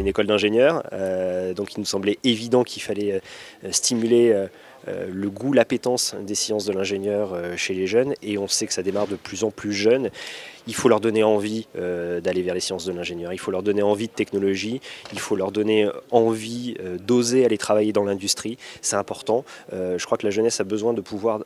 une école d'ingénieurs, donc il nous semblait évident qu'il fallait stimuler le goût, l'appétence des sciences de l'ingénieur chez les jeunes, et on sait que ça démarre de plus en plus jeune. Il faut leur donner envie d'aller vers les sciences de l'ingénieur, il faut leur donner envie de technologie, il faut leur donner envie d'oser aller travailler dans l'industrie, c'est important. Je crois que la jeunesse a besoin de pouvoir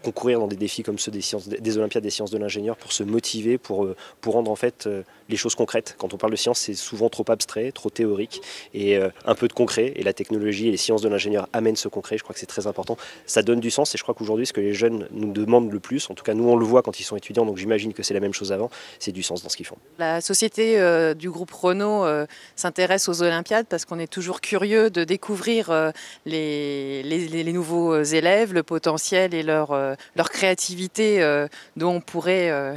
concourir dans des défis comme ceux des Olympiades des sciences de l'ingénieur pour se motiver, pour rendre en fait les choses concrètes. Quand on parle de sciences, c'est souvent trop abstrait, trop théorique, et un peu de concret, et la technologie et les sciences de l'ingénieur amènent ce concret. Je crois que c'est très important, ça donne du sens, et je crois qu'aujourd'hui ce que les jeunes nous demandent le plus, en tout cas nous on le voit quand ils sont étudiants, donc j'imagine que c'est la même chose avant, c'est du sens dans ce qu'ils font. La société du groupe Renault s'intéresse aux Olympiades parce qu'on est toujours curieux de découvrir les nouveaux élèves, le potentiel et leur créativité dont on pourrait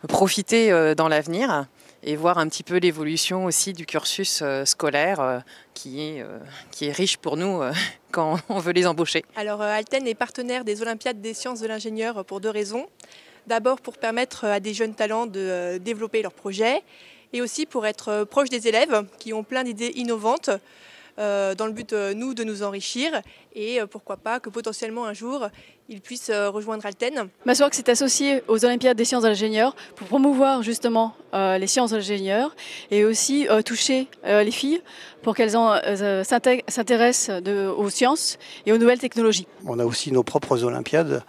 profiter dans l'avenir, et voir un petit peu l'évolution aussi du cursus scolaire qui est riche pour nous quand on veut les embaucher. Alors Alten est partenaire des Olympiades des sciences de l'ingénieur pour deux raisons. D'abord pour permettre à des jeunes talents de développer leurs projets, et aussi pour être proche des élèves qui ont plein d'idées innovantes dans le but, nous, de nous enrichir, et pourquoi pas que potentiellement un jour ils puissent rejoindre Alten. Maswork s'est associé aux Olympiades des sciences de l'ingénieur pour promouvoir justement les sciences de l'ingénieur, et aussi toucher les filles pour qu'elles s'intéressent aux sciences et aux nouvelles technologies. On a aussi nos propres Olympiades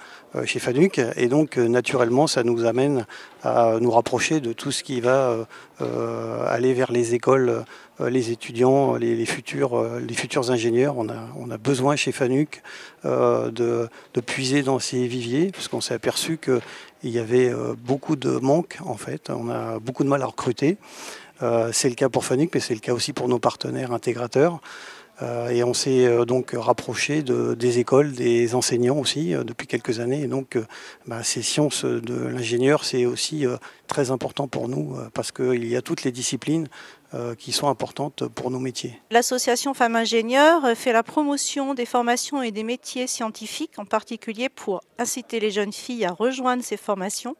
chez FANUC, et donc naturellement ça nous amène à nous rapprocher de tout ce qui va aller vers les écoles, les étudiants, les futurs ingénieurs. On a besoin chez FANUC de puiser dans ces viviers, parce qu'on s'est aperçu qu'il y avait beaucoup de manques en fait. On a beaucoup de mal à recruter. C'est le cas pour FANUC, mais c'est le cas aussi pour nos partenaires intégrateurs. Et on s'est donc rapproché des écoles, des enseignants aussi depuis quelques années. Et donc ces sciences de l'ingénieur, c'est aussi très important pour nous parce qu'il y a toutes les disciplines qui sont importantes pour nos métiers. L'association Femmes Ingénieurs fait la promotion des formations et des métiers scientifiques, en particulier pour inciter les jeunes filles à rejoindre ces formations.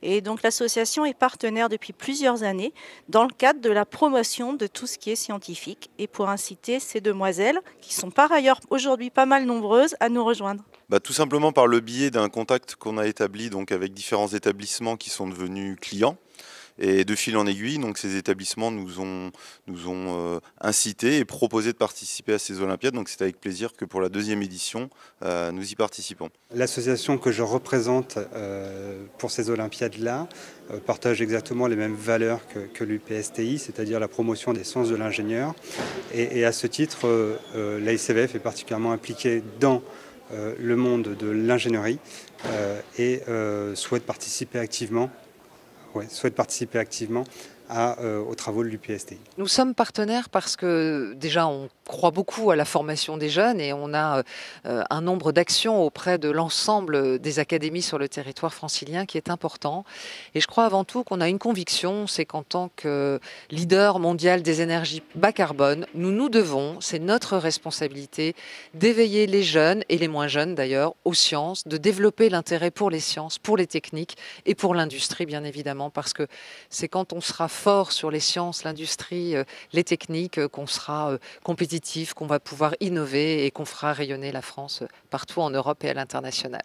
Et donc l'association est partenaire depuis plusieurs années dans le cadre de la promotion de tout ce qui est scientifique, et pour inciter ces demoiselles, qui sont par ailleurs aujourd'hui pas mal nombreuses, à nous rejoindre. Tout simplement par le biais d'un contact qu'on a établi donc avec différents établissements qui sont devenus clients. Et de fil en aiguille, donc ces établissements nous ont incités et proposé de participer à ces Olympiades. Donc c'est avec plaisir que pour la deuxième édition, nous y participons. L'association que je représente pour ces Olympiades-là partage exactement les mêmes valeurs que l'UPSTI, c'est-à-dire la promotion des sciences de l'ingénieur. Et à ce titre, l'AICVF est particulièrement impliquée dans le monde de l'ingénierie et souhaite participer activement aux travaux de l'UPSTI. Nous sommes partenaires parce que déjà on croit beaucoup à la formation des jeunes, et on a un nombre d'actions auprès de l'ensemble des académies sur le territoire francilien qui est important. Et je crois avant tout qu'on a une conviction, c'est qu'en tant que leader mondial des énergies bas carbone, nous devons, c'est notre responsabilité, d'éveiller les jeunes, et les moins jeunes d'ailleurs, aux sciences, de développer l'intérêt pour les sciences, pour les techniques et pour l'industrie bien évidemment, parce que c'est quand on sera fort sur les sciences, l'industrie, les techniques, qu'on sera compétitif, qu'on va pouvoir innover et qu'on fera rayonner la France partout en Europe et à l'international.